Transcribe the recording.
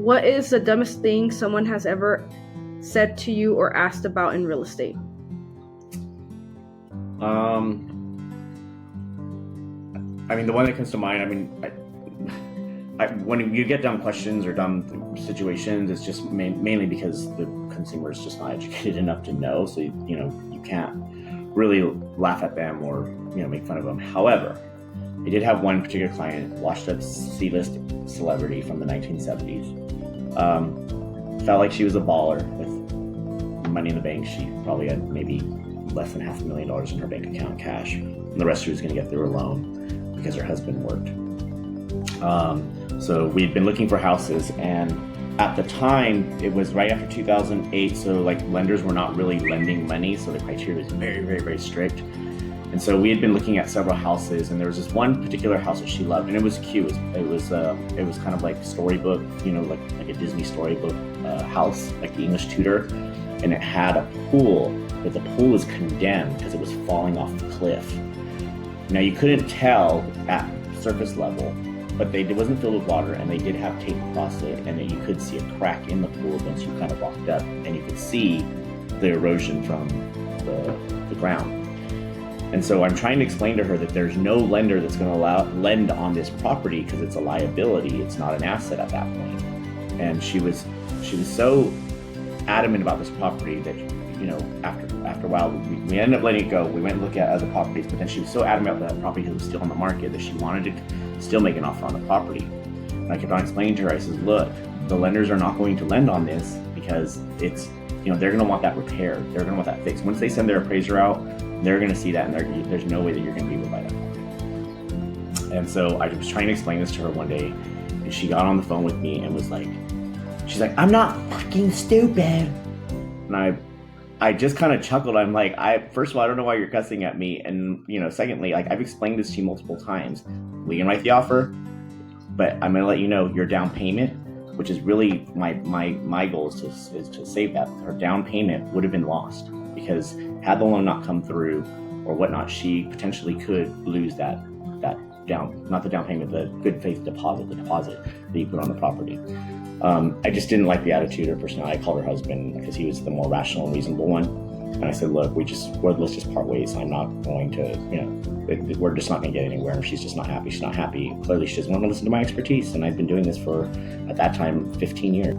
What is the dumbest thing someone has ever said to you or asked about in real estate? I mean, the one that comes to mind, when you get dumb questions or dumb situations, it's just mainly because the consumer is just not educated enough to know. So, you can't really laugh at them or, make fun of them. However, I did have one particular client, washed up C-list celebrity from the 1970s. Felt like she was a baller with money in the bank. She probably had maybe less than $500,000 in her bank account cash. And the rest she was going to get through a loan because her husband worked. So we'd been looking for houses, and at the time, it was right after 2008, so lenders were not really lending money, so the criteria was very, very, very strict. And so we had been looking at several houses, and there was this one particular house that she loved, and it was cute. It was kind of like storybook, like a Disney storybook house, like the English Tudor, and it had a pool, but the pool was condemned because it was falling off the cliff. Now you couldn't tell at surface level, but it wasn't filled with water, and they did have tape across it, and then you could see a crack in the pool once you kind of walked up, and you could see the erosion from the ground. And so I'm trying to explain to her that there's no lender that's going to lend on this property because it's a liability, it's not an asset at that point. And she was so adamant about this property that, after a while, we ended up letting it go. We went and looked at other properties, but then she was so adamant about that property because it was still on the market that she wanted to still make an offer on the property. And I kept on explaining to her, I said, look, the lenders are not going to lend on this because it's, they're going to want that repaired. They're going to want that fixed. Once they send their appraiser out, they're going to see that, and there's no way that you're going to be able to buy that property. And so I was trying to explain this to her one day, and she got on the phone with me and was like, she's like, I'm not fucking stupid. And I just kind of chuckled. I'm like, first of all, I don't know why you're cussing at me. And, secondly, I've explained this to you multiple times. We can write the offer, but I'm going to let you know your down payment, which is really my goal is to save that. Her down payment would have been lost because had the loan not come through or whatnot, she potentially could lose that not the down payment, the good faith deposit, the deposit that you put on the property. I just didn't like the attitude or personality. I called her husband because he was the more rational and reasonable one. And I said, look, let's just part ways. I'm not going to, we're just not going to get anywhere. If she's just not happy, she's not happy. Clearly, she doesn't want to listen to my expertise. And I've been doing this for, at that time, 15 years.